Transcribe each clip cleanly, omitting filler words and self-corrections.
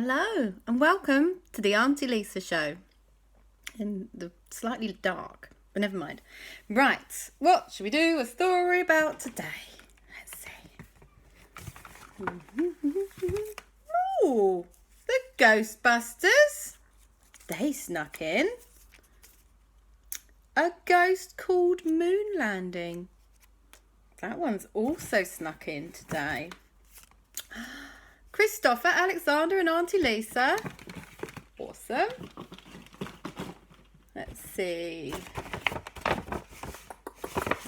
Hello and welcome to the Aunty Lisa show. In the slightly dark, but never mind. Right, what should we do a story about today? Let's see. Oh, the Ghostbusters. They snuck in. A ghost called Moon Landing. That one's also snuck in today. Kristoffer, Aleksander and Aunty Lisa. Awesome. Let's see.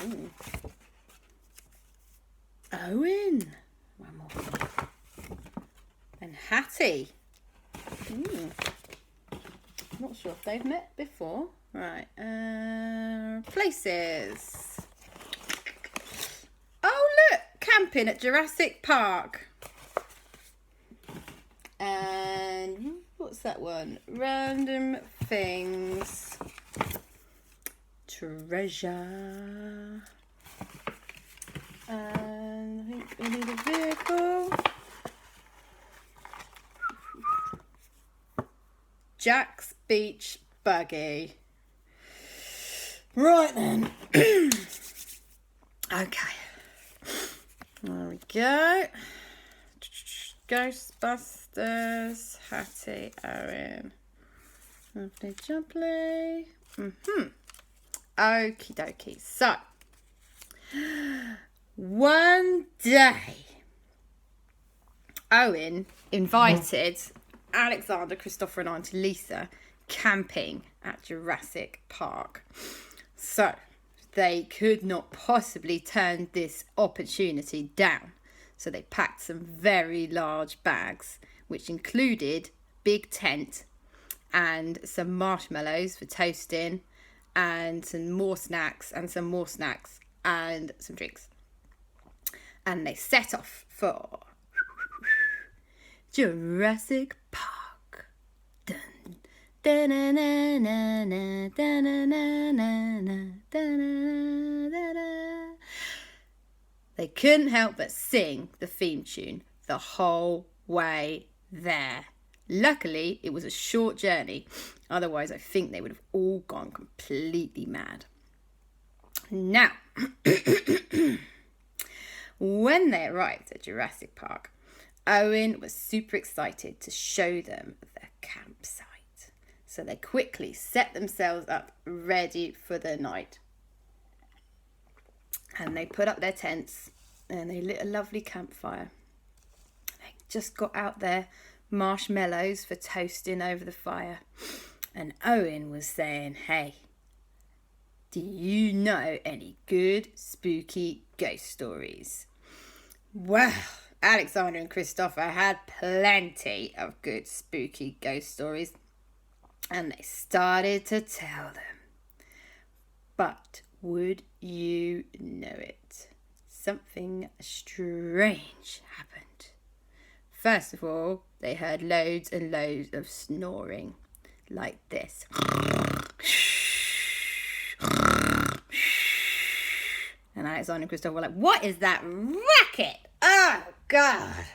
Ooh. Owen. One more. And Hatty. Not sure if they've met before. Right. Places. Oh, look. Camping at Jurassic Park. And what's that one? Random things. Treasure. And I think we need a vehicle. Jack's Beach Buggy. Right then. Okay. There we go. Ghostbusters, Hatty, Owen. Lovely jubbly. Okie dokie. So, one day, Owen invited Aleksander, Kristoffer and Aunty Lisa camping at Jurassic Park. So, they could not possibly turn this opportunity down. So they packed some very large bags, which included big tent and some marshmallows for toasting and some more snacks and some more snacks and some drinks. And they set off for Jurassic Park. Dun, dun, dun, dun, dun, dun, dun, dun, dun, dun, dun. They couldn't help but sing the theme tune the whole way there. Luckily, it was a short journey. Otherwise, I think they would have all gone completely mad. Now, when they arrived at Jurassic Park, Owen was super excited to show them the campsite. So they quickly set themselves up ready for the night. And they put up their tents and they lit a lovely campfire. They just got out their marshmallows for toasting over the fire. And Owen was saying, hey, do you know any good spooky ghost stories? Well, Aleksander and Kristoffer had plenty of good spooky ghost stories. And they started to tell them. But would you know it? Something strange happened. First of all, they heard loads and loads of snoring, like this. And Aleksander and Kristoffer were like, what is that racket? Oh, God.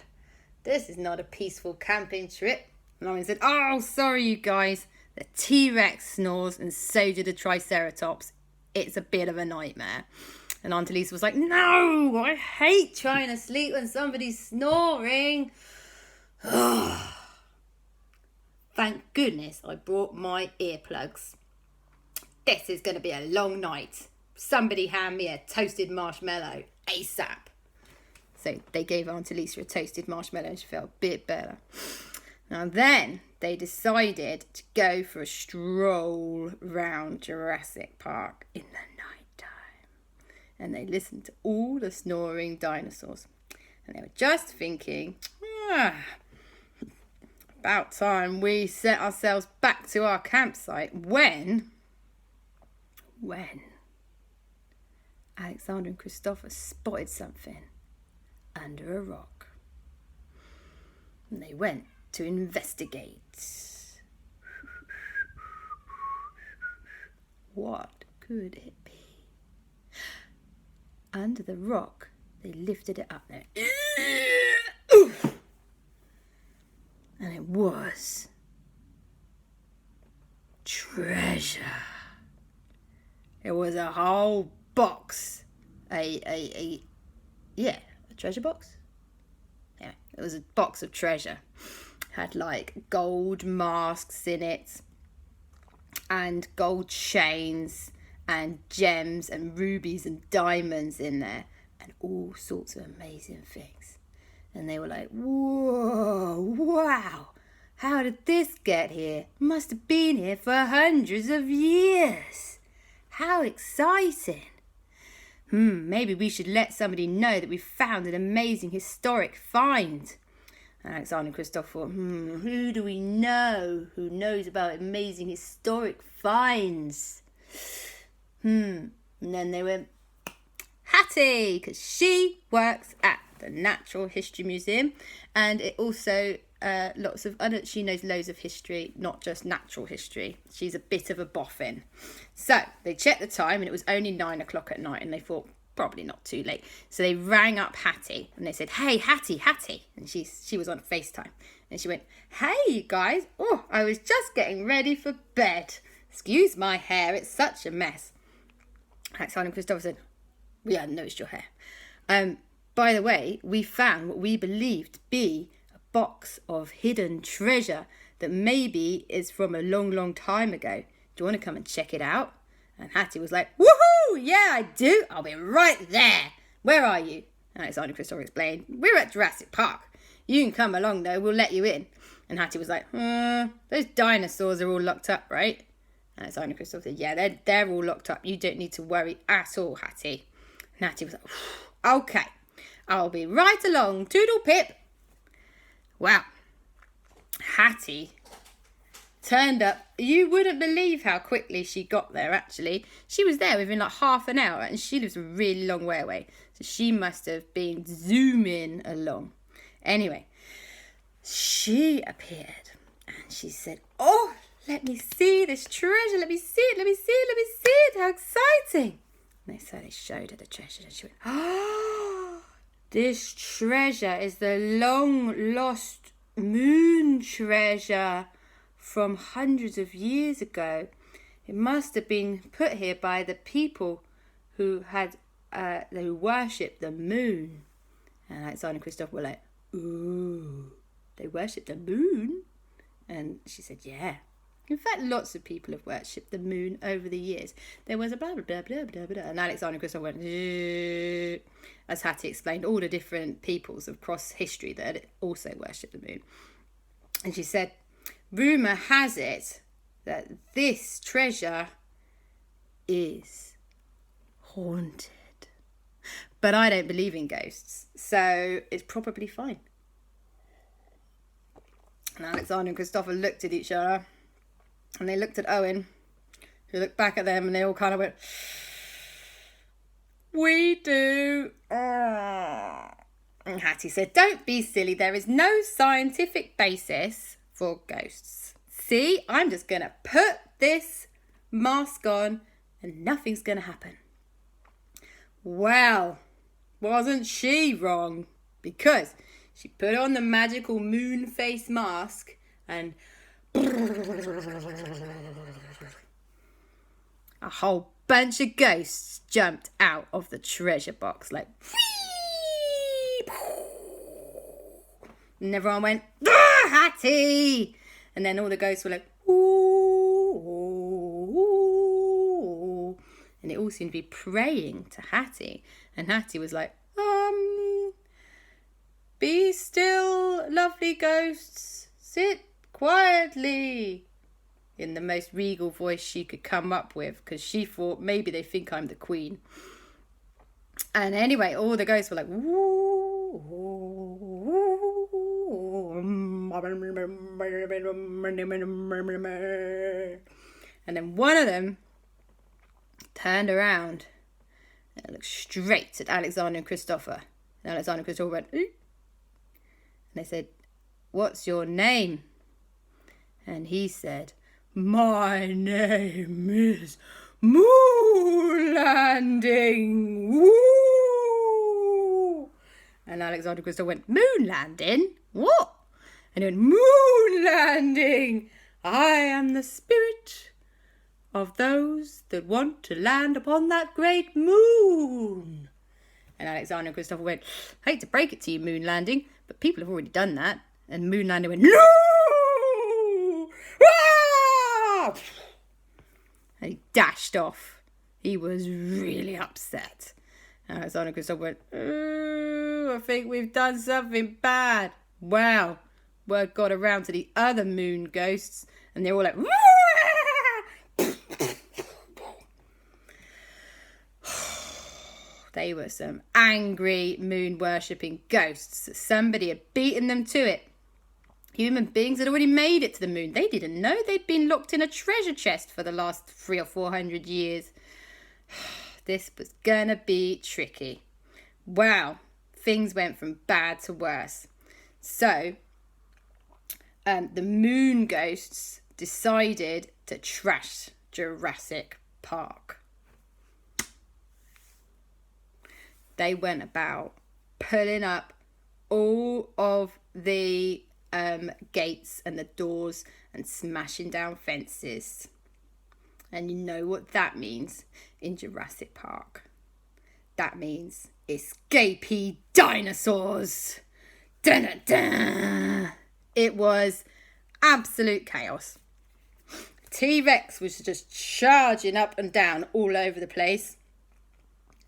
This is not a peaceful camping trip. And Owen said, oh, sorry, you guys. The T-Rex snores and so do the Triceratops. It's a bit of a nightmare. And Aunty Lisa was like, no, I hate trying to sleep when somebody's snoring. Thank goodness I brought my earplugs. This is going to be a long night. Somebody hand me a toasted marshmallow ASAP. So they gave Aunty Lisa a toasted marshmallow and she felt a bit better. Now then, they decided to go for a stroll round Jurassic Park in the night time. And they listened to all the snoring dinosaurs. And they were just thinking, about time we set ourselves back to our campsite when Aleksander and Kristoffer spotted something under a rock. And they went to investigate. What could it be? Under the rock, they lifted it up there. And it was treasure. It was a whole box. A treasure box. Yeah, it was a box of treasure. Had like gold masks in it, and gold chains, and gems and rubies and diamonds in there, and all sorts of amazing things. And they were like, whoa, wow, how did this get here? Must have been here for hundreds of years. How exciting. Maybe we should let somebody know that we found an amazing historic find. Aleksander and Kristoffer thought, who do we know who knows about amazing historic finds? And then they went, Hatty, because she works at the Natural History Museum, and it also she knows loads of history, not just natural history. She's a bit of a boffin. So they checked the time, and it was only 9 o'clock at night, and they thought probably not too late. So they rang up Hatty, and they said, hey, Hatty, and she was on FaceTime, and she went, hey guys, I was just getting ready for bed. Excuse my hair, it's such a mess. Aleksander and Kristoffer said, we hadn't noticed your hair. By the way, we found what we believed to be a box of hidden treasure that maybe is from a long, long time ago. Do you want to come and check it out? And Hatty was like, woohoo! Yeah, I do. I'll be right there. Where are you? And Aleksander and Kristoffer explained, we're at Jurassic Park. You can come along though, we'll let you in. And Hatty was like, those dinosaurs are all locked up, right? And Aleksander and Kristoffer said, yeah, they're all locked up. You don't need to worry at all, Hatty. And Hatty was like, okay, I'll be right along. Toodle pip. Wow. Hatty turned up. You wouldn't believe how quickly she got there, actually. She was there within like half an hour, and she lives a really long way away. So she must have been zooming along. Anyway, she appeared, and she said, let me see this treasure. Let me see it. Let me see it. Let me see it. How exciting. And they showed her the treasure, and she went, this treasure is the long lost moon treasure from hundreds of years ago. It must have been put here by the people who worshipped the moon. And Aleksander and Kristoffer were like, ooh, they worship the moon? And she said, yeah. In fact, lots of people have worshipped the moon over the years. There was a blah, blah, blah, blah, blah, blah. And Aleksander and Kristoffer went, as Hatty explained, all the different peoples across history that had also worshipped the moon. And she said, rumour has it that this treasure is haunted. But I don't believe in ghosts, so it's probably fine. And Aleksander and Kristoffer looked at each other, and they looked at Owen, who looked back at them, and they all kind of went, we do. And Hatty said, don't be silly. There is no scientific basis for ghosts. See, I'm just going to put this mask on and nothing's going to happen. Well, wasn't she wrong? Because she put on the magical moon face mask and a whole bunch of ghosts jumped out of the treasure box like and everyone went, Hatty! And then all the ghosts were like, ooh. And it all seemed to be praying to Hatty. And Hatty was like, be still, lovely ghosts. Sit quietly. In the most regal voice she could come up with, because she thought maybe they think I'm the queen. And anyway, all the ghosts were like, and then one of them turned around and looked straight at Aleksander and Kristoffer. And Aleksander and Kristoffer went, and they said, what's your name? And he said, my name is Moon Landing. Woo! And Aleksander and Kristoffer went, moon landing? What? And then, moon landing! I am the spirit of those that want to land upon that great moon. And Aleksander and Kristoffer went, hate to break it to you, moon landing, but people have already done that. And moon landing went, no! Ah! And he dashed off. He was really upset. And Aleksander and Kristoffer went, oh, I think we've done something bad. Wow. Word got around to the other moon ghosts, and they're all like, they were some angry moon worshipping ghosts. Somebody had beaten them to it. Human beings had already made it to the moon. They didn't know they'd been locked in a treasure chest for the last 300 or 400 years. This was gonna be tricky. Wow, things went from bad to worse. So, the moon ghosts decided to trash Jurassic Park. They went about pulling up all of the gates and the doors and smashing down fences. And you know what that means in Jurassic Park. That means escapee dinosaurs. Dun-dun-dun. It was absolute chaos. T-Rex was just charging up and down all over the place.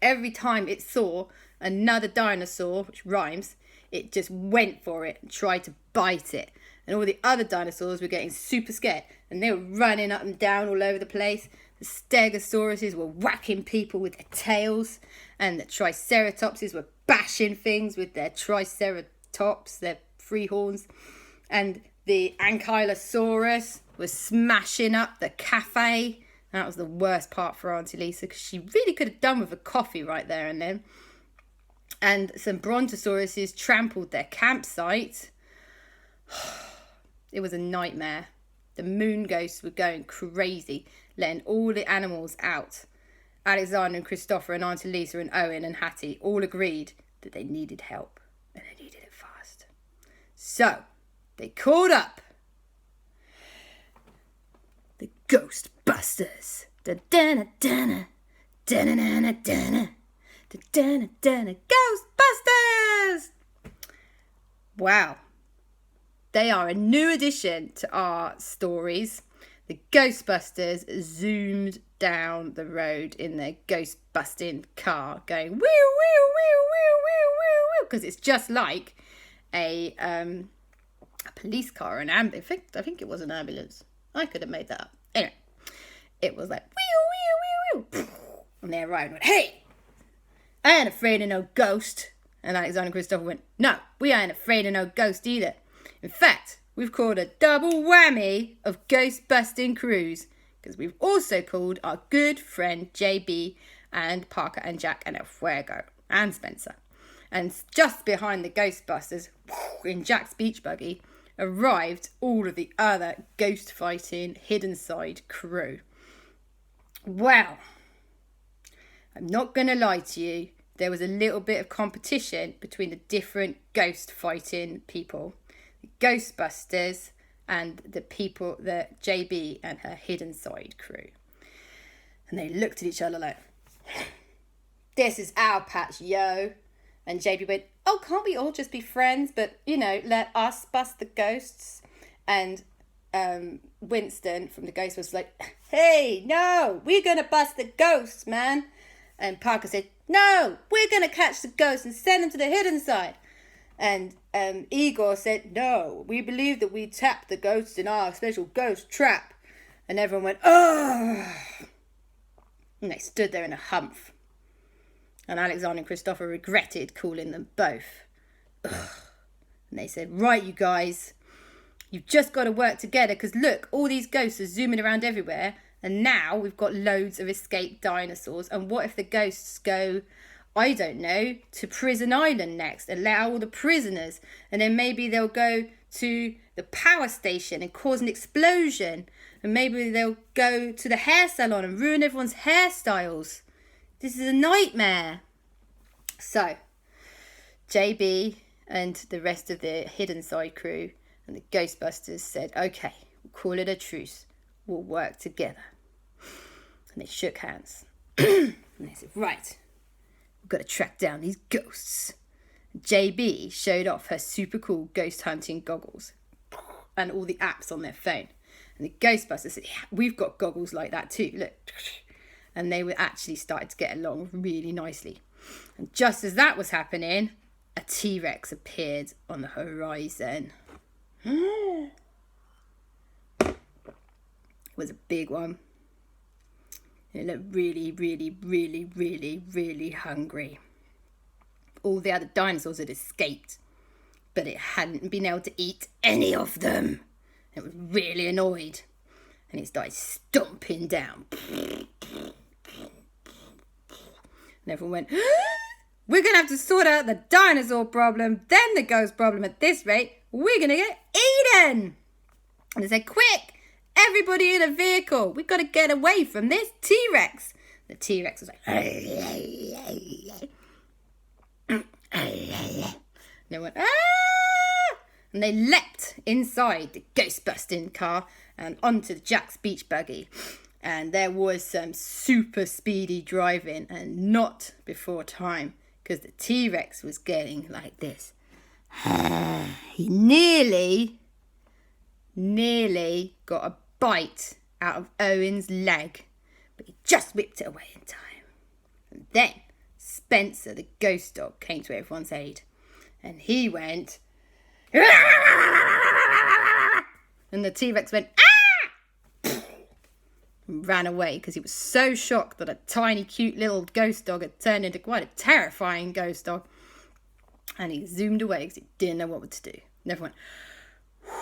Every time it saw another dinosaur, which rhymes, it just went for it and tried to bite it. And all the other dinosaurs were getting super scared. And they were running up and down all over the place. The stegosauruses were whacking people with their tails. And the triceratopses were bashing things with their triceratops, their free horns. And the ankylosaurus was smashing up the cafe. That was the worst part for Aunty Lisa, because she really could have done with a coffee right there and then. And some brontosauruses trampled their campsite. It was a nightmare. The moon ghosts were going crazy, letting all the animals out. Aleksander and Kristoffer and Aunty Lisa and Owen and Hatty all agreed that they needed help, and they needed it fast. So, they called up the GhostBusters. Da-da-da-da-da, da-da-da-da-da, da-da-da-da-da, GhostBusters! Wow. They are a new addition to our stories. The GhostBusters zoomed down the road in their ghost-busting car, going whew, whew, whew, whew, whew, whew, whew, because it's just like a police car, an ambulance. I think it was an ambulance. I could have made that up. Anyway, it was like whew, whew, whew, whew, and they arrived and went, hey, I ain't afraid of no ghost. And Aleksander and Kristoffer went, no, we ain't afraid of no ghost either. In fact, we've called a double whammy of ghost-busting crews, because we've also called our good friend JB and Parker and Jack and El Fuego and Spencer. And just behind the Ghostbusters, in Jack's beach buggy, arrived all of the other ghost-fighting hidden side crew. Well, I'm not going to lie to you, there was a little bit of competition between the different ghost-fighting people. The Ghostbusters and the people, the JB and her hidden side crew. And they looked at each other like, this is our patch, yo. And JB went, oh, can't we all just be friends? But, you know, let us bust the ghosts. And Winston from the Ghostbusters was like, hey, no, we're going to bust the ghosts, man. And Parker said, no, we're going to catch the ghosts and send them to the hidden side. And Igor said, no, we believe that we tapped the ghosts in our special ghost trap. And everyone went, oh. And they stood there in a humph. And Aleksander and Kristoffer regretted calling them both. Ugh. And they said, right, you guys, you've just got to work together, because look, all these ghosts are zooming around everywhere. And now we've got loads of escaped dinosaurs. And what if the ghosts go, I don't know, to Prison Island next and let out all the prisoners, and then maybe they'll go to the power station and cause an explosion, and maybe they'll go to the hair salon and ruin everyone's hairstyles. This is a nightmare. So, JB and the rest of the hidden side crew And the Ghostbusters said, okay, we'll call it a truce. We'll work together. And they shook hands. And they said, right, we've got to track down these ghosts. JB showed off her super cool ghost hunting goggles and all the apps on their phone. And the Ghostbusters said, yeah, we've got goggles like that too, look. And they were actually starting to get along really nicely. And just as that was happening, a T-Rex appeared on the horizon. It was a big one. It looked really, really, really, really, really hungry. All the other dinosaurs had escaped, but it hadn't been able to eat any of them. It was really annoyed, and it started stomping down. And everyone went, we're going to have to sort out the dinosaur problem, then the ghost problem. At this rate, we're going to get eaten. And they said, quick, everybody in a vehicle. We've got to get away from this T-Rex. The T-Rex was like, and they went, ah! And they leapt inside the ghost-busting car and onto Jack's beach buggy. And there was some super speedy driving, and not before time, because the T-Rex was getting like this. He nearly got a bite out of Owen's leg, but he just whipped it away in time. And then Spencer, the ghost dog, came to everyone's aid, and he went, and the T-Rex went, ah! And ran away because he was so shocked that a tiny, cute little ghost dog had turned into quite a terrifying ghost dog. And he zoomed away because he didn't know what to do. And everyone went,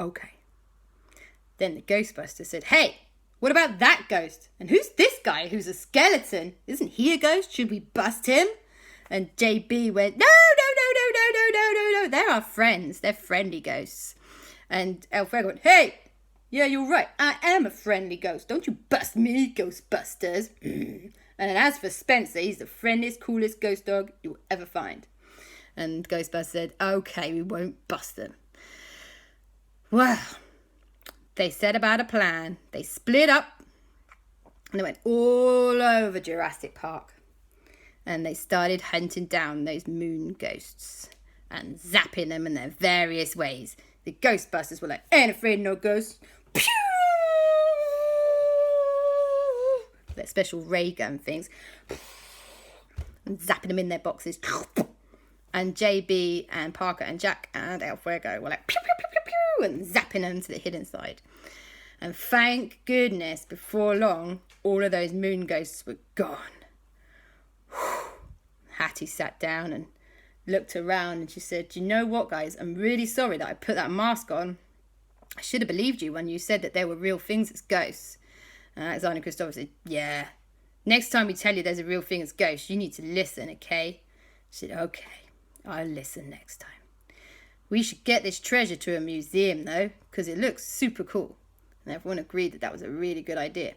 okay. Then the Ghostbusters said, hey, what about that ghost? And who's this guy who's a skeleton? Isn't he a ghost? Should we bust him? And JB went, no. They're our friends. They're friendly ghosts. And El Fuego went, hey, yeah, you're right. I am a friendly ghost. Don't you bust me, Ghostbusters. And as for Spencer, he's the friendliest, coolest ghost dog you'll ever find. And Ghostbusters said, okay, we won't bust them. Well, they set about a plan. They split up and they went all over Jurassic Park. And they started hunting down those moon ghosts and zapping them in their various ways. The Ghostbusters were like, ain't afraid of no ghosts. Pew! Their special ray gun things. And zapping them in their boxes. And JB and Parker and Jack and El Fuego were like, pew, pew, pew, pew, pew, and zapping them to the hidden side. And thank goodness, before long, all of those moon ghosts were gone. Hatty sat down and looked around and she said, do you know what, guys? I'm really sorry that I put that mask on. I should have believed you when you said that there were real things as ghosts. And Alexander and Kristoffer said, yeah. Next time we tell you there's a real thing as ghosts, you need to listen, okay? She said, okay, I'll listen next time. We should get this treasure to a museum, though, because it looks super cool. And everyone agreed that that was a really good idea.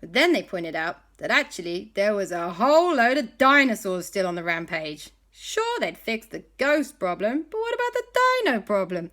But then they pointed out that actually there was a whole load of dinosaurs still on the rampage. Sure, they'd fixed the ghost problem, but what about the dino problem?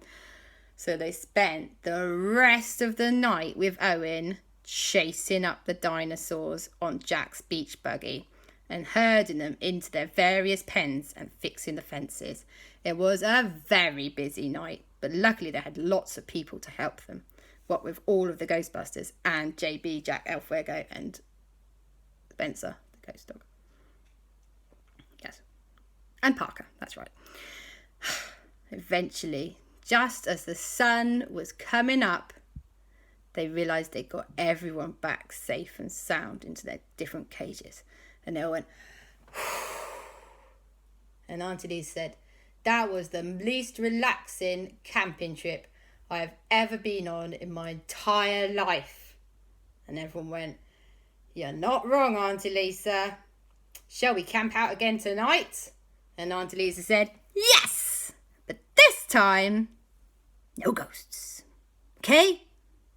So they spent the rest of the night with Owen chasing up the dinosaurs on Jack's beach buggy and herding them into their various pens and fixing the fences. It was a very busy night, but luckily they had lots of people to help them. What with all of the Ghostbusters and JB, Jack, El Fuego and Spencer, the ghost dog. Yes. And Parker, that's right. Eventually, just as the sun was coming up, they realised they got everyone back safe and sound into their different cages. And they all went, and Aunty Lisa said, that was the least relaxing camping trip I have ever been on in my entire life. And everyone went, you're not wrong, Aunty Lisa. Shall we camp out again tonight? And Aunty Lisa said, yes, but this time, no ghosts. Okay?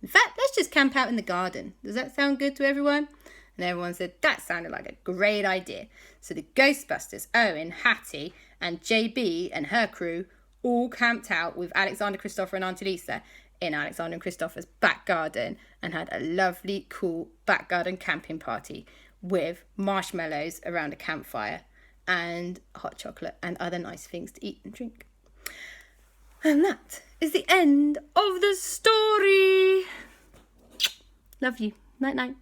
In fact, let's just camp out in the garden. Does that sound good to everyone? And everyone said, that sounded like a great idea. So the Ghostbusters, Owen, Hatty, and JB and her crew all camped out with Alexander, Kristoffer and Aunty Lisa in Alexander and Kristoffer's back garden and had a lovely, cool back garden camping party with marshmallows around a campfire and hot chocolate and other nice things to eat and drink. And that is the end of the story. Love you. Night night.